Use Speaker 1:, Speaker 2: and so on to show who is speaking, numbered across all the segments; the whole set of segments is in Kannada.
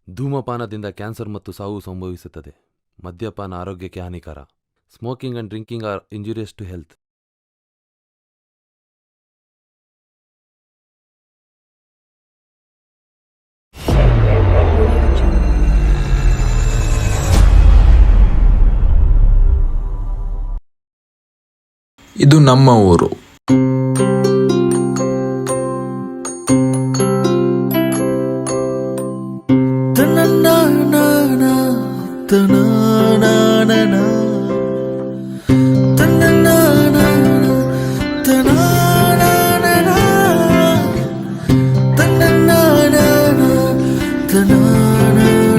Speaker 1: ಧೂಮಪಾನದಿಂದ ಕ್ಯಾನ್ಸರ್ ಮತ್ತು ಸಾವು ಸಂಭವಿಸುತ್ತದೆ. ಮದ್ಯಪಾನ ಆರೋಗ್ಯಕ್ಕೆ ಹಾನಿಕರ. Smoking and drinking are injurious to health.
Speaker 2: ಇದು ನಮ್ಮ ಊರು.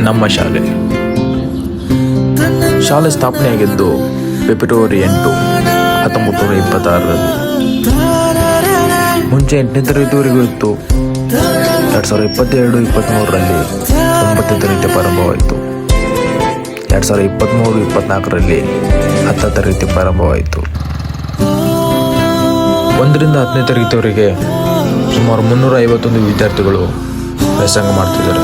Speaker 2: ನಮ್ಮ ಶಾಲೆ ಸ್ಥಾಪನೆಯಾಗಿದ್ದು ಫೆಬ್ರವರಿ 8, 1926ರಲ್ಲಿ. ಮುಂಚೆ 8ನೇ ತರಗತಿವರೆಗೂ ಇತ್ತು. 2022-23ರಲ್ಲಿ 9ನೇ ತರಗತಿ ಪ್ರಾರಂಭವಾಯಿತು. 2023-24ರಲ್ಲಿ 10ನೇ ತರಗತಿ ಪ್ರಾರಂಭವಾಯಿತು. 1ರಿಂದ 10ನೇ ತರಗತಿವರೆಗೆ ಸುಮಾರು 351 ವಿದ್ಯಾರ್ಥಿಗಳು ವ್ಯಾಸಂಗ ಮಾಡ್ತಿದ್ದಾರೆ.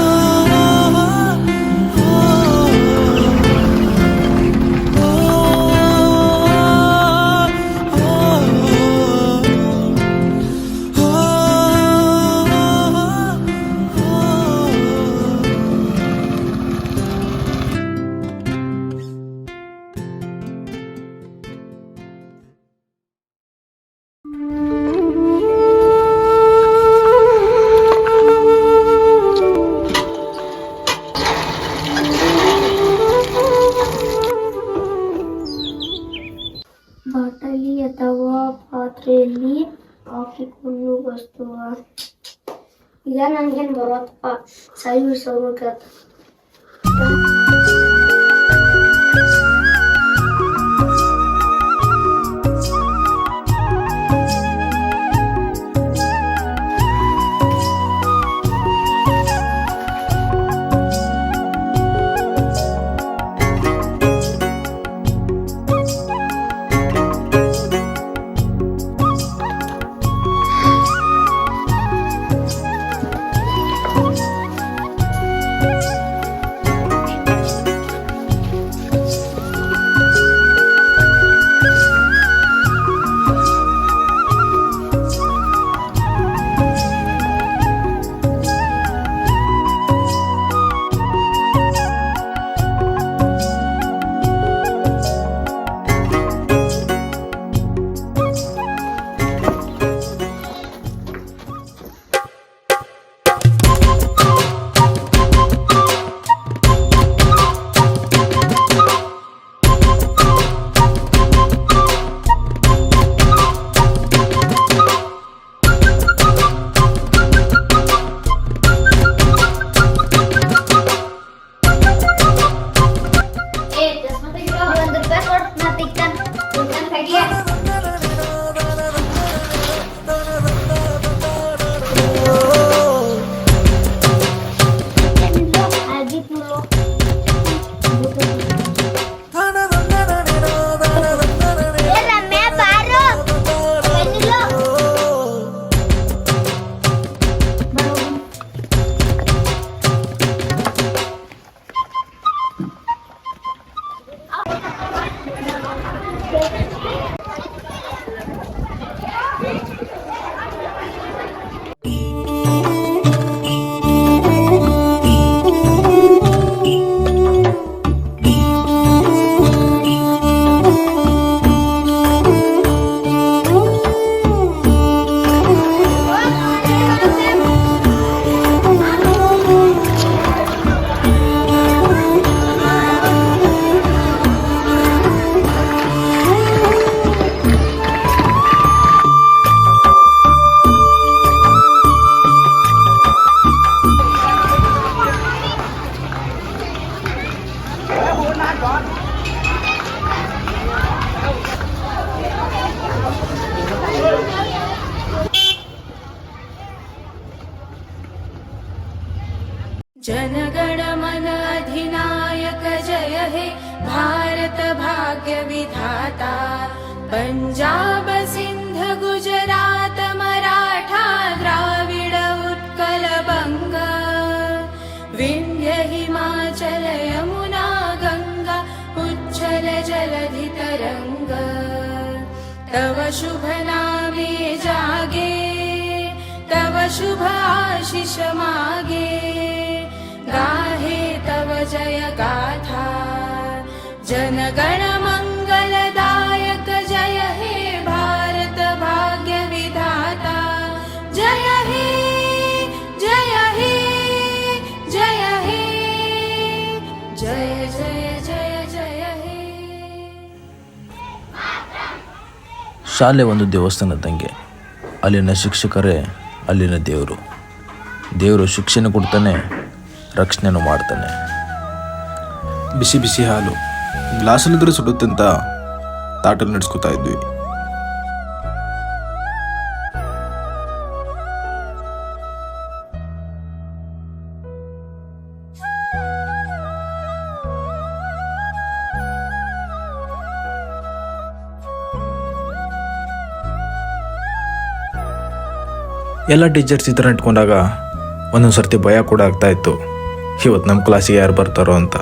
Speaker 3: ಬಾಟಲಿ ಅಥವಾ ಪಾತ್ರೆಯಲ್ಲಿ ಹಾಕಿಕೊಂಡು ಬಸ್ತುವ. ಈಗ ನನಗೇನು ಬರುತ್ತಪ್ಪ, ಸೈ ಬಿಡಿಸೋಗ್ಬೇಕತ್ತ.
Speaker 4: जनगण मन अधिनायक जय हे भारत भाग्य विधाता। पंजाब सिंध गुजरात मराठा द्राविड उत्कल बंग विंध्य हिमाचल यमुना गंगा उच्छल जलधि तरंग तव शुभ नामे जागे तव शुभ आशीष मागे गाहे तव जय गाथा जनगण मंगलदायक जय हे भारत भाग्य विधाता जय हे जय हे जय हे जय जय जय जय हे.
Speaker 2: ಶಾಲೆ ಒಂದು ದೇವಸ್ಥಾನದಂಗೆ. ಅಲ್ಲಿನ ಶಿಕ್ಷಕರೇ ಅಲ್ಲಿನ ದೇವರು. ದೇವರು ಶಿಕ್ಷಣ ಕೊಡ್ತಾನೆ, ರಕ್ಷಣೆನೂ ಮಾಡ್ತಾನೆ.
Speaker 5: ಬಿಸಿ ಬಿಸಿ ಹಾಲು ಗ್ಲಾಸಲ್ಲಿದ್ದರೆ ಸುಡುತ್ತಂತ ತಾಟಲ್ಲಿ ನಡೆಸ್ಕೊತಾ ಇದ್ವಿ. ಎಲ್ಲ ಟೀಚರ್ಸ್ ಈ ಥರ ಇಟ್ಕೊಂಡಾಗ ಒಂದೊಂದು ಸರ್ತಿ ಭಯ ಕೂಡ ಆಗ್ತಾ ಇತ್ತು, ಇವತ್ತು ನಮ್ಮ ಕ್ಲಾಸಿಗೆ ಯಾರು ಬರ್ತಾರೋ ಅಂತ.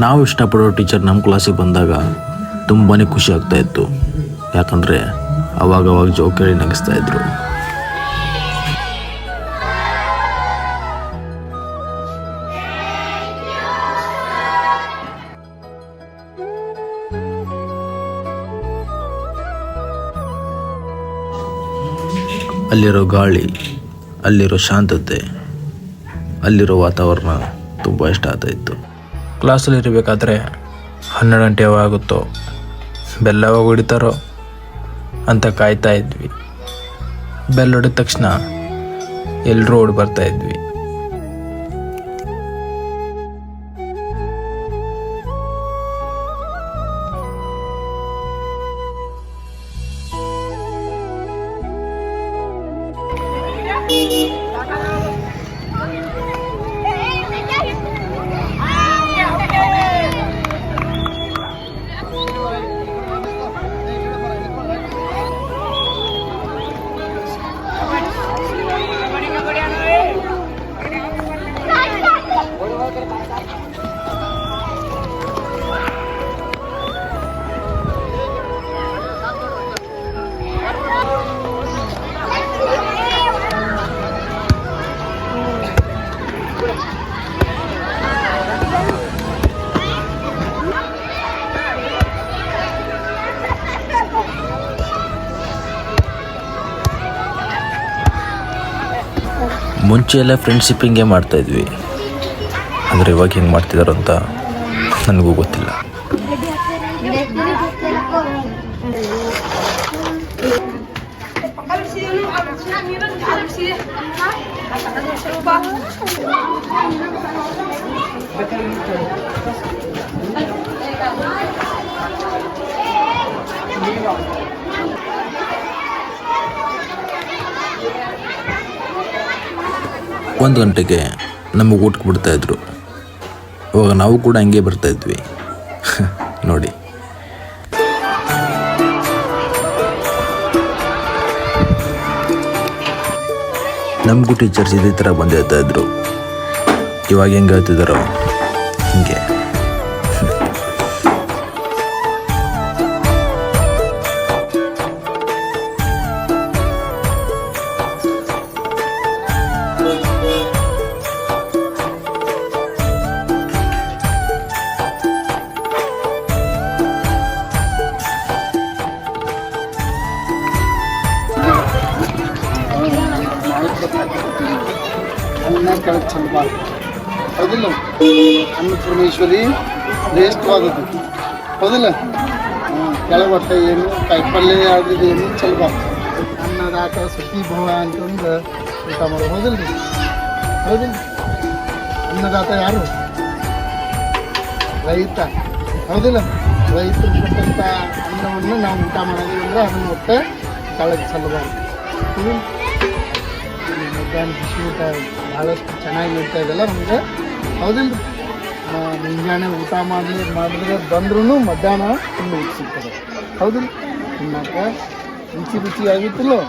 Speaker 5: ನಾವು ಇಷ್ಟಪಡೋ ಟೀಚರ್ ನಮ್ಮ ಕ್ಲಾಸಿಗೆ ಬಂದಾಗ ತುಂಬಾ ಖುಷಿ ಆಗ್ತಾ ಇತ್ತು. ಯಾಕಂದರೆ ಅವಾಗವಾಗ ಜೋಕೇಳಿ ನಗಿಸ್ತಾ ಇದ್ರು. ಅಲ್ಲಿರೋ ಗಾಳಿ, ಅಲ್ಲಿರೋ ಶಾಂತತೆ, ಅಲ್ಲಿರೋ ವಾತಾವರಣ ತುಂಬ ಇಷ್ಟ ಆಗ್ತಾಯಿತ್ತು. ಕ್ಲಾಸಲ್ಲಿ ಇರಬೇಕಾದ್ರೆ 12 ಗಂಟೆ ಯಾವಾಗುತ್ತೋ, ಬೆಲ್ ಯಾವಾಗ ಹೊಡಿತಾರೋ ಅಂತ ಕಾಯ್ತಾ ಇದ್ವಿ. ಬೆಲ್ ಹೊಡಿದ ತಕ್ಷಣ ಎಲ್ಲರೂ ಓಡಿ ಬರ್ತಾ ಇದ್ವಿ. ಮುಂಚೆ ಎಲ್ಲ ಫ್ರೆಂಡ್ಶಿಪ್ ಹಿಂಗೆ ಮಾಡ್ತಾಯಿದ್ವಿ, ಆದರೆ ಇವಾಗ ಹೆಂಗೆ ಮಾಡ್ತಿದಾರೋ ಅಂತ ನನಗೂ ಗೊತ್ತಿಲ್ಲ. ಒಂದು ಗಂಟೆಗೆ ನಮಗೆ ಊಟಕ್ಕೆ ಬಿಡ್ತಾಯಿದ್ರು. ಇವಾಗ ನಾವು ಕೂಡ ಹಂಗೆ ಬರ್ತಾಯಿದ್ವಿ ನೋಡಿ. ನಮಗೂ ಟೀಚರ್ಸ್ ಇದೇ ಥರ ಬಂದು ಹೇಳ್ತಾ ಇದ್ರು. ಇವಾಗ ಹೆಂಗೆ ಹೇಳ್ತಿದ್ದಾರೋ ಹಿಂಗೆ.
Speaker 6: ಅನ್ನ ಕೆಳಗೆ ಚಂದ ಹೌದಿಲ್ಲ, ಅನ್ನಪೂರ್ಣೇಶ್ವರಿ ಶ್ರೇಷ್ಠವಾದದ್ದು ಹೌದಿಲ್ಲ. ಕೆಳಗೆ ಒಟ್ಟ ಏನು ಕಾಯಿಪಲ್ಯ ಯಾವ್ದು ಏನು ಚಲೋ ಅನ್ನದಾತ ಸುಖಿ ಭವ ಅಂತಂದು ಊಟ ಮಾಡೋದು ಹೌದಿಲ್ಲ ರೀ. ಹೌದಿಲ್ಲ, ಅನ್ನದಾತ ಯಾರು? ರೈತ ಹೌದಿಲ್ಲ. ರೈತರು ಕೊಟ್ಟಂಥ ಅನ್ನವನ್ನು ನಾವು ಊಟ ಮಾಡೋದು ಅಂದರೆ ಅದನ್ನು ಒಟ್ಟೆ ಕೆಳಗೆ ಚಲ್ಲಬಾರ್ದು. ಮಧ್ಯಾಹ್ನ ಬಿಸಿ ಊಟ ಭಾಳಷ್ಟು ಚೆನ್ನಾಗಿ ಇರ್ತಾ ಇದೆಲ್ಲ ನಮಗೆ ಹೌದಿಲ್ಲ. ಮುಂಜಾನೆ ಊಟ ಮಾಡಿದ್ರೆ ಬಂದ್ರೂ ಮಧ್ಯಾಹ್ನ ಫುಲ್ ಊಟ ಸಿಗ್ತದೆ. ಹೌದು, ತಿನ್ನಕ್ಕೆ ರುಚಿ ಆಗಿತ್ತಿಲ್ಲೋ.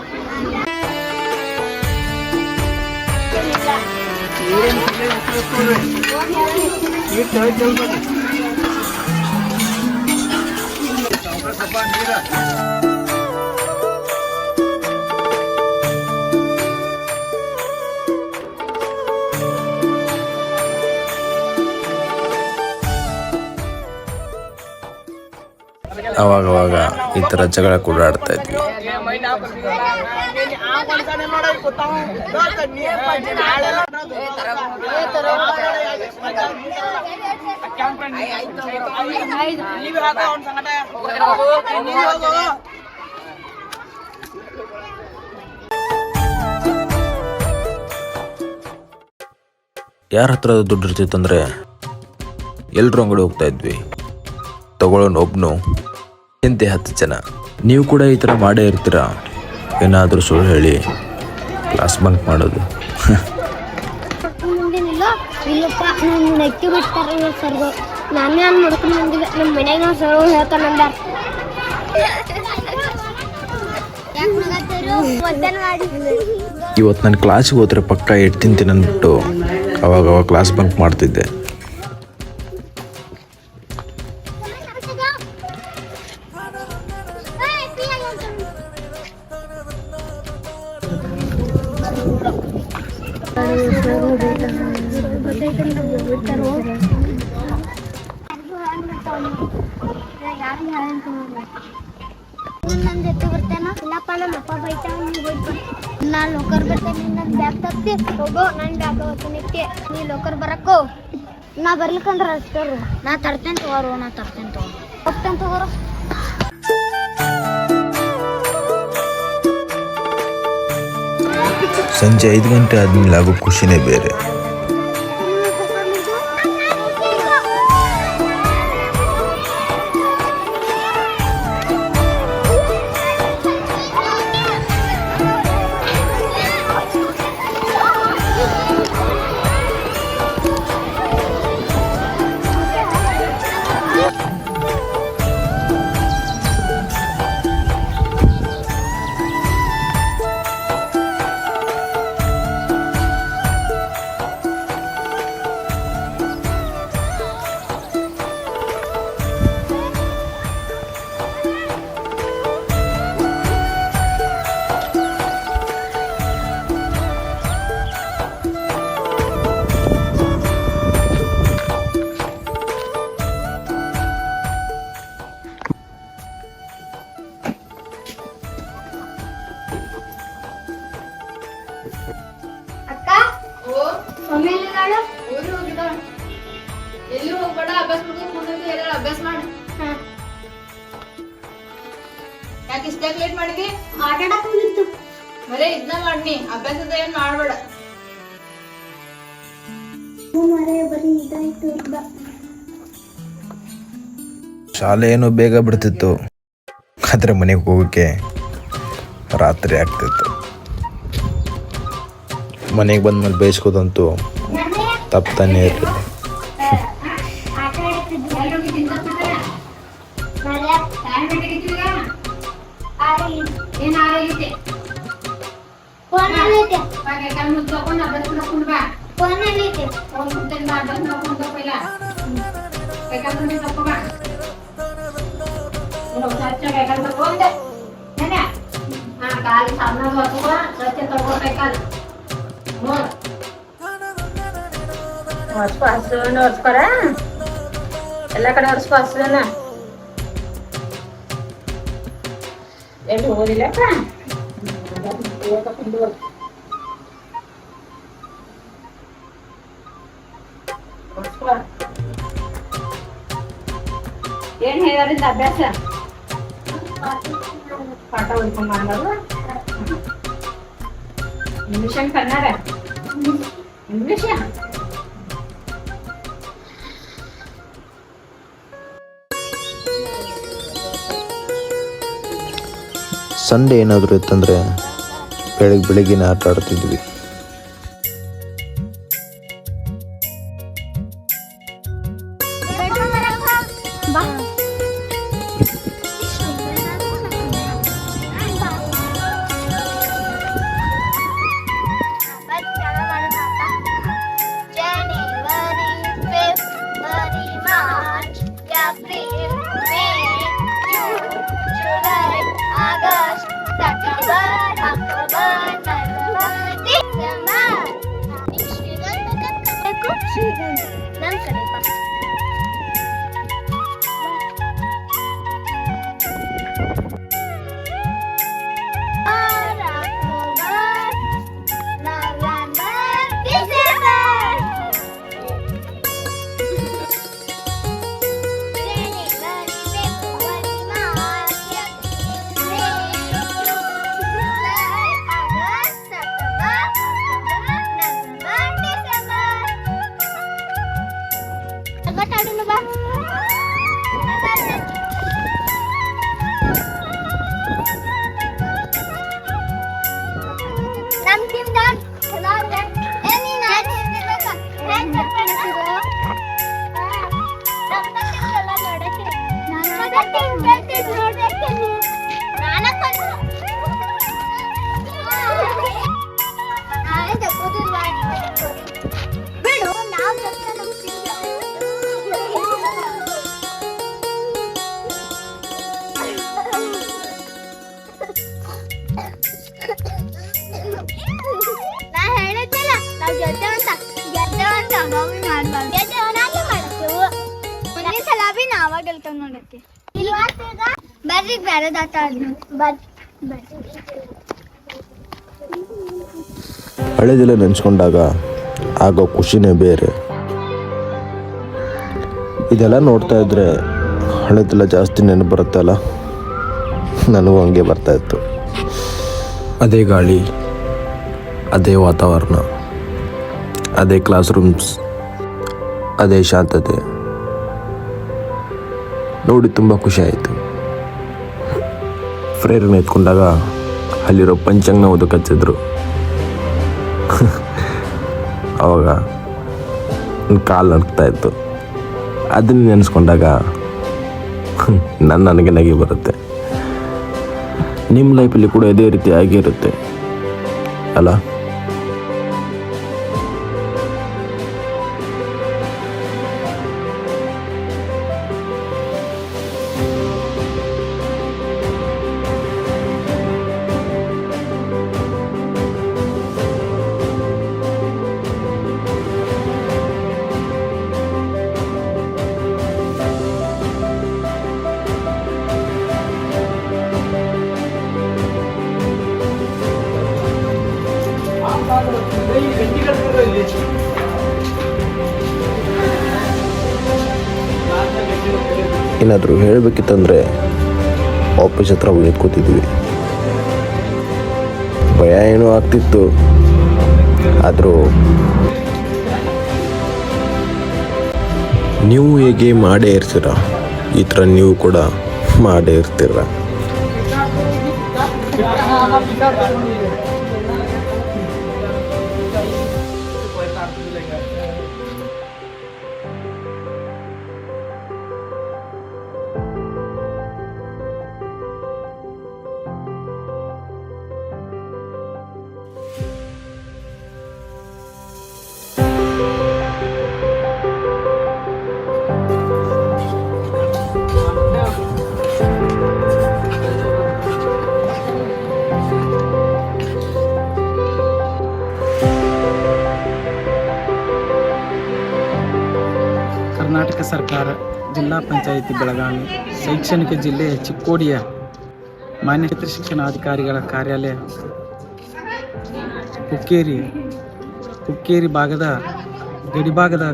Speaker 2: ಅವಾಗವಾಗ ಈ ಥರ ಜಗಳ ಕೂಡ ಆಡ್ತಾ ಇದ್ವಿ. ಯಾರ ಹತ್ರ ದುಡ್ಡು ಇರ್ತಿತ್ತಂದ್ರೆ ಎಲ್ಲರೂ ಅಂಗಡಿ ಹೋಗ್ತಾ ಇದ್ವಿ. ತಗೊಳ್ಳೋನು ಒಬ್ನು, ಹಿಂದೆ 10 ಜನ. ನೀವು ಕೂಡ ಈ ಥರ ಮಾಡೇ ಇರ್ತೀರಾ? ಏನಾದರೂ ಸುಳ್ಳು ಹೇಳಿ ಕ್ಲಾಸ್ ಬಂಕ್ ಮಾಡೋದು.
Speaker 3: ಇಲ್ಲಪ್ಪ, ನಾನು ನೆಕ್ಕಿ ಬಿಡ್ತಾರೆ ಸರ್ಗೋ. ನಾನೇ ನಾನು ಮಾಡ್ಕೊಂಡು ಬಂದಿದ್ದೆ. ನಮ್ಮ ಮನೆಯಾಗ ನಾವು ಸರ್ವ ಹೇಳ್ತಾನಂದ.
Speaker 2: ಇವತ್ತು ನಾನು ಕ್ಲಾಸಿಗೆ ಹೋದ್ರೆ ಪಕ್ಕ ಎಟ್ಟು ತಿಂತೀನಿ ಅಂದ್ಬಿಟ್ಟು ಅವಾಗ ಕ್ಲಾಸ್ ಬಂಕ್ ಮಾಡ್ತಿದ್ದೆ.
Speaker 3: ನನ್ನ ಜೊತೆ ಬರ್ತೇನೋ? ಇಲ್ಲಪ್ಪ, ನಮ್ಮ ಅಪ್ಪ ಬೈತಾವ. ನಾನು ಲೋಕರ್ ಬರ್ತೇನೆ, ನನ್ನ ಬ್ಯಾಗ್ ತರ್ತಿ ಹೋಗೋ. ನನ್ನ ಬ್ಯಾಗ್ ಹೋಗ್ತೀನಿ, ನೀ ಲೋಕರ್ ಬರಕ್ಕೋ. ನಾ ಬರ್ಲಿಕ್ಕಂದ್ರೆ ಅಷ್ಟರು. ನಾ ತರ್ತೇನೆ ತಗೋರು, ಹೋಗ್ತೇನೆ ತಗೋರು.
Speaker 2: ಸಂಜೆ 5 ಗಂಟೆ ಆದ್ಮೇಲೆ ಆಗೋ ಖುಷಿನೇ ಬೇರೆ.
Speaker 4: ಎಲ್ಲಿ ಹೋಗ್ಬೇಡ, ಅಭ್ಯಾಸ ಮಾಡ್ಕೊಂಡು ಅಭ್ಯಾಸ ಮಾಡಿ. ಯಾಕೆ ಇಷ್ಟಾಗ ಲೇಟ್ ಮಾಡಿದಿ?
Speaker 3: ಆಟಾಡಕ್ ಹೋಗಿತ್ತು.
Speaker 4: ಬರೇ ಇದನ್ನ ಮಾಡ್ನಿ, ಅಭ್ಯಾಸದ ಏನ್ ಮಾಡ್ಬೇಡ.
Speaker 3: ಬರೀ ಇದಾಯ್ತು.
Speaker 2: ಶಾಲೆ ಏನೋ ಬೇಗ ಬಿಡ್ತಿತ್ತು, ಆದರೆ ಮನೆಗೆ ಹೋಗೋಕ್ಕೆ ರಾತ್ರಿ ಆಗ್ತಿತ್ತು. ಮನೆಗೆ ಬಂದ್ಮೇಲೆ ಬೇಯಿಸ್ಕೋದಂತೂ ತಪ್ತಾನೇ ಇರಲಿಲ್ಲ.
Speaker 4: ಹೊರ್ಸ್ಕೊರ ಎಲ್ಲ ಕಡೆ ಹೊರ್ಸ್ಕೊ. ಹಸ್ರನ ಎಲ್ಲಿ ಹೋಗೋದಿಲ್ಲಪ್ಪ. ಏನ್ ಹೇಳಿದಾರಿಂದ ಅಭ್ಯಾಸ? ಪಾಠ ಓದ್ಕೊಂಡ್ ಮಾಡೋದು. English and Kannada? English.
Speaker 2: Sunday ಏನಾದರೂ ಇತ್ತಂದರೆ ಬೆಳಗ್ಗಿನ ಆಟ ಆಡ್ತಿದ್ವಿ.
Speaker 3: ಬಾ ನನ್ನ ಕಡೆ ಬಾ ಬಿಡು ನಾವು ನಾ ಹೇಳಿದ್ನಲ್ಲ ನಾವು ಗೆದ್ದೇವಂತ ಮಮ್ಮಿ ಮಾಡ್ಬಾರ್ದು ಗೆದ್ದೇವನಾಗೆ ಮಾಡತ್ತೇವು ಒಂದೇ ಸಲ ಬಿ ನಾವ ಗೆಲ್ತವ್ ನೋಡಕ್ಕೆ ಬರ್ರಿ ಬೇರೆದಾಟ ಆದ್ನು ಬರ್ರಿ
Speaker 2: ಹಳೆದೆಲ್ಲ ನೆನೆಸ್ಕೊಂಡಾಗ ಆಗೋ ಖುಷಿನೇ ಬೇರೆ. ಇದೆಲ್ಲ ನೋಡ್ತಾ ಇದ್ರೆ ಹಳೆದೆಲ್ಲ ಜಾಸ್ತಿ ನೆನಪು ಬರುತ್ತಲ್ಲ, ನನಗೂ ಹಂಗೆ ಬರ್ತಾಯಿತ್ತು. ಅದೇ ಗಾಳಿ, ಅದೇ ವಾತಾವರಣ, ಅದೇ ಕ್ಲಾಸ್ ರೂಮ್ಸ್, ಅದೇ ಶಾಂತತೆ ನೋಡಿ ತುಂಬ ಖುಷಿ ಆಯಿತು. ಫ್ರೇರನ್ನ ಎತ್ಕೊಂಡಾಗ ಅಲ್ಲಿರೋ ಪಂಚಾಂಗನ ಓದಕ್ಕೆ ಅವಾಗ ನನ್ನ ಕಾಲು ನಡ್ತಾ ಇತ್ತು. ಅದನ್ನು ನೆನೆಸ್ಕೊಂಡಾಗ ನನಗೆ ನಗೆ ಬರುತ್ತೆ. ನಿಮ್ಮ ಲೈಫಲ್ಲಿ ಕೂಡ ಇದೇ ರೀತಿ ಆಗಿರುತ್ತೆ ಅಲ್ಲ? ಏನಾದರೂ ಹೇಳಬೇಕಿತ್ತಂದರೆ ಆಫೀಸ್ ಹತ್ರ ಹೋಗಿ ನಿಂತ್ಕೋತಿದ್ವಿ. ಭಯ ಏನೋ ಆಗ್ತಿತ್ತು, ಆದರೂ ನೀವು ಹೇಗೆ ಮಾಡೇ ಇರ್ತೀರ, ಈ ಥರ ನೀವು ಕೂಡ ಮಾಡೇ ಇರ್ತೀರ.
Speaker 7: ಕರ್ನಾಟಕ ಸರ್ಕಾರ ಜಿಲ್ಲಾ ಪಂಚಾಯಿತಿ ಬೆಳಗಾವಿ ಶೈಕ್ಷಣಿಕ ಜಿಲ್ಲೆ ಚಿಕ್ಕೋಡಿಯ ಮಾನ್ಯ ಕ್ಷೇತ್ರ ಶಿಕ್ಷಣಾಧಿಕಾರಿಗಳ ಕಾರ್ಯಾಲಯ ಹುಕ್ಕೇರಿ ಭಾಗದ ಗಡಿಭಾಗದ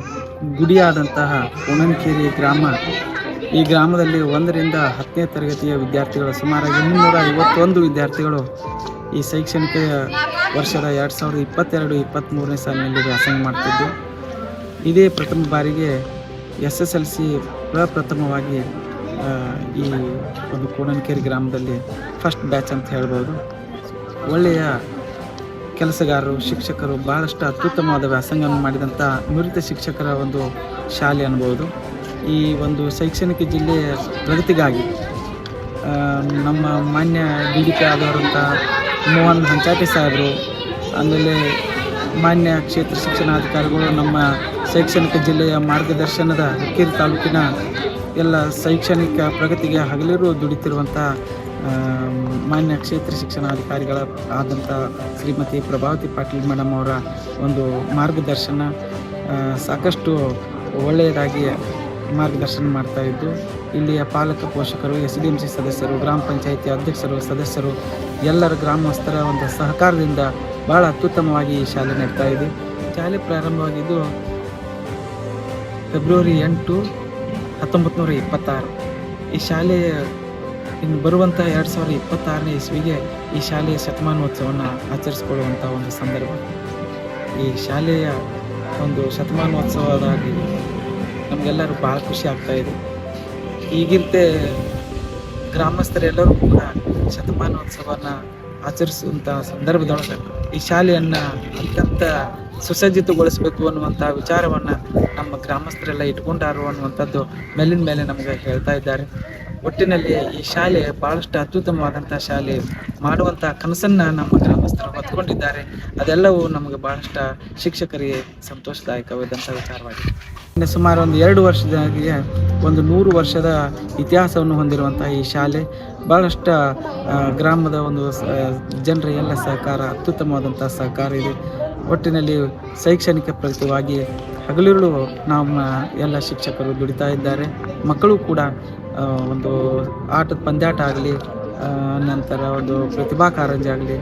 Speaker 7: ಗುಡಿಯಾದಂತಹ ಕೋಣನಕೇರಿ ಗ್ರಾಮ. ಈ ಗ್ರಾಮದಲ್ಲಿ 1ರಿಂದ 10ನೇ ತರಗತಿಯ ವಿದ್ಯಾರ್ಥಿಗಳು, ಸುಮಾರಾಗಿ 351 ವಿದ್ಯಾರ್ಥಿಗಳು ಈ ಶೈಕ್ಷಣಿಕ ವರ್ಷದ 2022-23ನೇ ಸಾಲಿನಲ್ಲಿ ವ್ಯಾಸಂಗ ಮಾಡ್ತಿದ್ದು, ಇದೇ ಪ್ರಥಮ ಬಾರಿಗೆ SSLC ಪ್ರಪ್ರಥಮವಾಗಿ ಈ ಒಂದು ಕೋಣನಕೇರಿ ಗ್ರಾಮದಲ್ಲಿ ಫಸ್ಟ್ ಬ್ಯಾಚ್ ಅಂತ ಹೇಳ್ಬೋದು. ಒಳ್ಳೆಯ ಕೆಲಸಗಾರರು, ಶಿಕ್ಷಕರು, ಭಾಳಷ್ಟು ಅತ್ಯುತ್ತಮವಾದ ವ್ಯಾಸಂಗವನ್ನು ಮಾಡಿದಂಥ ನುರಿತ ಶಿಕ್ಷಕರ ಒಂದು ಶಾಲೆ ಅನ್ಬೋದು. ಈ ಒಂದು ಶೈಕ್ಷಣಿಕ ಜಿಲ್ಲೆಯ ಪ್ರಗತಿಗಾಗಿ ನಮ್ಮ ಮಾನ್ಯ DDP ಆದವರಂಥ ಮೋಹನ್ ಹಂಚಾಟಿ ಸಾಹೇಬರು, ಆಮೇಲೆ ಮಾನ್ಯ ಕ್ಷೇತ್ರ ಶಿಕ್ಷಣಾಧಿಕಾರಿಗಳು ನಮ್ಮ ಶೈಕ್ಷಣಿಕ ಜಿಲ್ಲೆಯ ಮಾರ್ಗದರ್ಶನದ ಹುಕ್ಕೇರಿ ತಾಲೂಕಿನ ಎಲ್ಲ ಶೈಕ್ಷಣಿಕ ಪ್ರಗತಿಗೆ ಹಗಲಿರುಳು ದುಡಿತಿರುವಂಥ ಮಾನ್ಯ ಕ್ಷೇತ್ರ ಶಿಕ್ಷಣಾಧಿಕಾರಿಗಳ ಆದಂಥ ಶ್ರೀಮತಿ ಪ್ರಭಾವತಿ ಪಾಟೀಲ್ ಮೇಡಮ್ ಅವರ ಒಂದು ಮಾರ್ಗದರ್ಶನ ಸಾಕಷ್ಟು ಒಳ್ಳೆಯದಾಗಿ ಮಾರ್ಗದರ್ಶನ ಮಾಡ್ತಾಯಿದ್ದು, ಇಲ್ಲಿಯ ಪಾಲಕ ಪೋಷಕರು, SDMC ಸದಸ್ಯರು, ಗ್ರಾಮ ಪಂಚಾಯಿತಿ ಅಧ್ಯಕ್ಷರು, ಸದಸ್ಯರು ಎಲ್ಲರ ಗ್ರಾಮಸ್ಥರ ಒಂದು ಸಹಕಾರದಿಂದ ಭಾಳ ಅತ್ಯುತ್ತಮವಾಗಿ ಈ ಶಾಲೆ ನಡೀತಾ ಇದೆ. ಶಾಲೆ ಪ್ರಾರಂಭವಾಗಿದ್ದು ಫೆಬ್ರವರಿ 8, 1926. ಈ ಶಾಲೆ ಇನ್ನು ಬರುವಂಥ 2026ನೇ ಇಸ್ವಿಗೆ ಈ ಶಾಲೆಯ ಶತಮಾನೋತ್ಸವವನ್ನು ಆಚರಿಸಿಕೊಳ್ಳುವಂಥ ಒಂದು ಸಂದರ್ಭ. ಈ ಶಾಲೆಯ ಒಂದು ಶತಮಾನೋತ್ಸವದಾಗಿ ನಮಗೆಲ್ಲರೂ ಭಾಳ ಖುಷಿ ಆಗ್ತಾಯಿದೆ. ಈಗಿರ್ತೆ ಗ್ರಾಮಸ್ಥರೆಲ್ಲರೂ ಕೂಡ ಶತಮಾನೋತ್ಸವನ ಆಚರಿಸುವಂಥ ಸಂದರ್ಭದೊಳಗೆ ಈ ಶಾಲೆಯನ್ನು ಅತ್ಯಂತ ಸುಸಜ್ಜಿತಗೊಳಿಸಬೇಕು ಅನ್ನುವಂಥ ವಿಚಾರವನ್ನು ನಮ್ಮ ಗ್ರಾಮಸ್ಥರೆಲ್ಲ ಇಟ್ಕೊಂಡಾರು ಅನ್ನುವಂಥದ್ದು ಮೇಲಿನ ಮೇಲೆ ನಮಗೆ ಹೇಳ್ತಾ ಇದ್ದಾರೆ. ಒಟ್ಟಿನಲ್ಲಿ ಈ ಶಾಲೆ ಭಾಳಷ್ಟು ಅತ್ಯುತ್ತಮವಾದಂಥ ಶಾಲೆ ಮಾಡುವಂಥ ಕನಸನ್ನು ನಮ್ಮ ಗ್ರಾಮಸ್ಥರು ಹೊತ್ಕೊಂಡಿದ್ದಾರೆ. ಅದೆಲ್ಲವೂ ನಮಗೆ ಭಾಳಷ್ಟು ಶಿಕ್ಷಕರಿಗೆ ಸಂತೋಷದಾಯಕವಾದಂಥ ವಿಚಾರವಾಗಿದೆ. ಇನ್ನು ಸುಮಾರು ಒಂದು 2 ವರ್ಷದಾಗಿಯೇ ಒಂದು 100 ವರ್ಷದ ಇತಿಹಾಸವನ್ನು ಹೊಂದಿರುವಂಥ ಈ ಶಾಲೆ ಭಾಳಷ್ಟು ಗ್ರಾಮದ ಒಂದು ಜನರ ಎಲ್ಲ ಸಹಕಾರ, ಅತ್ಯುತ್ತಮವಾದಂಥ ಸಹಕಾರ ಇದೆ. ಒಟ್ಟಿನಲ್ಲಿ ಶೈಕ್ಷಣಿಕ ಪ್ರಗತಿವಾಗಿ ಹಗಲಿರುಳು ನಮ್ಮ ಎಲ್ಲ ಶಿಕ್ಷಕರು ದುಡಿತಾ ಇದ್ದಾರೆ. ಮಕ್ಕಳು ಕೂಡ ಒಂದು ಆಟದ ಪಂದ್ಯಾಟ ಆಗಲಿ, ನಂತರ ಒಂದು ಪ್ರತಿಭಾ ಕಾರಂಜಿ ಆಗಲಿ,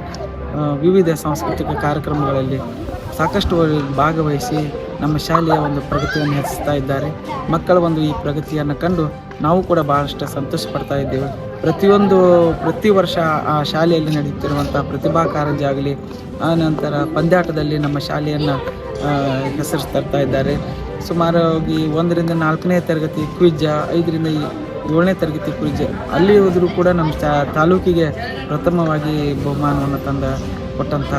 Speaker 7: ವಿವಿಧ ಸಾಂಸ್ಕೃತಿಕ ಕಾರ್ಯಕ್ರಮಗಳಲ್ಲಿ ಸಾಕಷ್ಟು ಭಾಗವಹಿಸಿ ನಮ್ಮ ಶಾಲೆಯ ಒಂದು ಪ್ರಗತಿಯನ್ನು ಹೆಚ್ಚಿಸ್ತಾ ಇದ್ದಾರೆ. ಮಕ್ಕಳ ಒಂದು ಈ ಪ್ರಗತಿಯನ್ನು ಕಂಡು ನಾವು ಕೂಡ ಭಾಳಷ್ಟು ಸಂತೋಷ ಪಡ್ತಾ ಇದ್ದೇವೆ. ಪ್ರತಿ ವರ್ಷ ಆ ಶಾಲೆಯಲ್ಲಿ ನಡೆಯುತ್ತಿರುವಂಥ ಪ್ರತಿಭಾ ಕಾರಂಜಿ ಆಗಲಿ, ಆನಂತರ ಪಂದ್ಯಾಟದಲ್ಲಿ ನಮ್ಮ ಶಾಲೆಯನ್ನು ಹೆಸರು ತರ್ತಾ ಇದ್ದಾರೆ. ಸುಮಾರಾಗಿ 1ರಿಂದ 4ನೇ ತರಗತಿ ಕ್ವಿಜ್, 5ರಿಂದ 7ನೇ ತರಗತಿ ಕ್ವಿಜ್ ಅಲ್ಲಿ ಹೋದರೂ ಕೂಡ ನಮ್ಮ ತಾಲೂಕಿಗೆ ಪ್ರಥಮವಾಗಿ ಬಹುಮಾನವನ್ನು ಕೊಟ್ಟಂಥ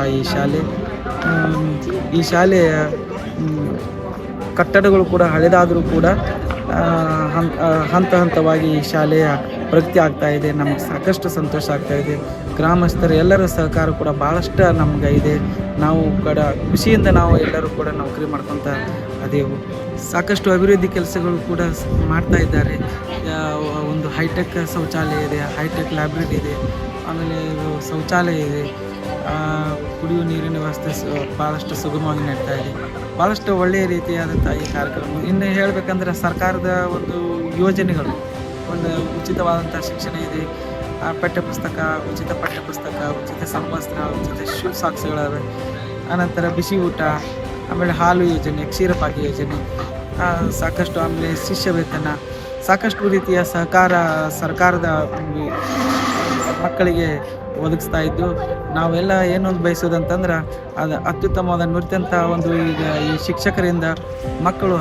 Speaker 7: ಈ ಶಾಲೆಯ ಕಟ್ಟಡಗಳು ಕೂಡ ಹಳೆದಾದರೂ ಕೂಡ ಹಂತವಾಗಿ ಈ ಶಾಲೆಯ ಪ್ರಗತಿ ಆಗ್ತಾ ಇದೆ. ನಮಗೆ ಸಾಕಷ್ಟು ಸಂತೋಷ ಆಗ್ತಾ ಇದೆ. ಗ್ರಾಮಸ್ಥರ ಎಲ್ಲರ ಸಹಕಾರ ಕೂಡ ಭಾಳಷ್ಟು ನಮ್ಗೆ ಇದೆ. ನಾವು ಕೂಡ ಖುಷಿಯಿಂದ ನಾವು ಎಲ್ಲರೂ ಕೂಡ ನೌಕರಿ ಮಾಡ್ಕೊತ ಅದೇವು. ಸಾಕಷ್ಟು ಅಭಿವೃದ್ಧಿ ಕೆಲಸಗಳು ಕೂಡ ಮಾಡ್ತಾ ಇದ್ದಾರೆ. ಒಂದು ಹೈಟೆಕ್ ಶೌಚಾಲಯ ಇದೆ, ಹೈಟೆಕ್ ಲೈಬ್ರರಿ ಇದೆ, ಆಮೇಲೆ ಶೌಚಾಲಯ ಇದೆ, ಕುಡಿಯುವ ನೀರಿನ ವ್ಯವಸ್ಥೆ ಭಾಳಷ್ಟು ಸುಗಮವಾಗಿ ನಡೀತಾ ಇದೆ. ಭಾಳಷ್ಟು ಒಳ್ಳೆಯ ರೀತಿಯಾದಂಥ ಈ ಕಾರ್ಯಕ್ರಮ. ಇನ್ನು ಹೇಳಬೇಕಂದ್ರೆ ಸರ್ಕಾರದ ಒಂದು ಯೋಜನೆಗಳು, ಒಂದು ಉಚಿತವಾದಂಥ ಶಿಕ್ಷಣ ಇದೆ, ಪಠ್ಯಪುಸ್ತಕ, ಉಚಿತ ಪಠ್ಯಪುಸ್ತಕ, ಉಚಿತ ಸಮವಸ್ತ್ರ, ಉಚಿತ ಶೂ ಸಾಕ್ಸ್ಗಳವೆ, ಆನಂತರ ಬಿಸಿ ಊಟ, ಆಮೇಲೆ ಹಾಲು ಯೋಜನೆ, ಕ್ಷೀರಪಾಗಿ ಯೋಜನೆ, ಸಾಕಷ್ಟು, ಆಮೇಲೆ ಶಿಷ್ಯ ವೇತನ, ಸಾಕಷ್ಟು ರೀತಿಯ ಸಹಕಾರ ಸರ್ಕಾರದ ಮಕ್ಕಳಿಗೆ ಒದಗಿಸ್ತಾ ಇದ್ದು, ನಾವೆಲ್ಲ ಏನೊಂದು ಬಯಸೋದಂತಂದ್ರೆ ಅದು ಅತ್ಯುತ್ತಮವಾದ ನುರಿತಂಥ ಒಂದು ಈಗ ಈ ಶಿಕ್ಷಕರಿಂದ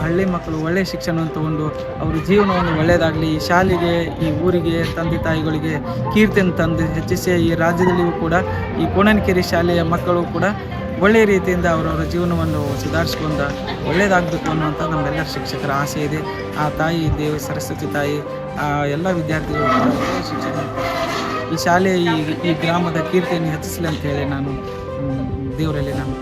Speaker 7: ಹಳ್ಳಿ ಮಕ್ಕಳು ಒಳ್ಳೆಯ ಶಿಕ್ಷಣವನ್ನು ತಗೊಂಡು ಅವ್ರ ಜೀವನವನ್ನು ಒಳ್ಳೆಯದಾಗಲಿ, ಈ ಶಾಲೆಗೆ, ಈ ಊರಿಗೆ, ತಂದೆ ತಾಯಿಗಳಿಗೆ ಕೀರ್ತಿಯನ್ನು ತಂದು ಹೆಚ್ಚಿಸಿ ಈ ರಾಜ್ಯದಲ್ಲಿಯೂ ಕೂಡ ಈ ಕೋಣನಕೆರೆ ಶಾಲೆಯ ಮಕ್ಕಳು ಕೂಡ ಒಳ್ಳೆಯ ರೀತಿಯಿಂದ ಅವರವರ ಜೀವನವನ್ನು ಸುಧಾರಿಸ್ಕೊಂಡು ಒಳ್ಳೆಯದಾಗಬೇಕು ಅನ್ನುವಂಥ ನಮ್ಮೆಲ್ಲ ಶಿಕ್ಷಕರ ಆಸೆ ಇದೆ. ಆ ತಾಯಿ ದೇವಿ ಸರಸ್ವತಿ ತಾಯಿ ಎಲ್ಲ ವಿದ್ಯಾರ್ಥಿಗಳು ಶಿಕ್ಷಣ ಈ ಶಾಲೆ ಈ ಗ್ರಾಮದ ಕೀರ್ತಿಯನ್ನು ಹೆಚ್ಚಿಸಲಿ ಅಂತ ಹೇಳಿ ನಾನು ದೇವರಲ್ಲಿ ನಾನು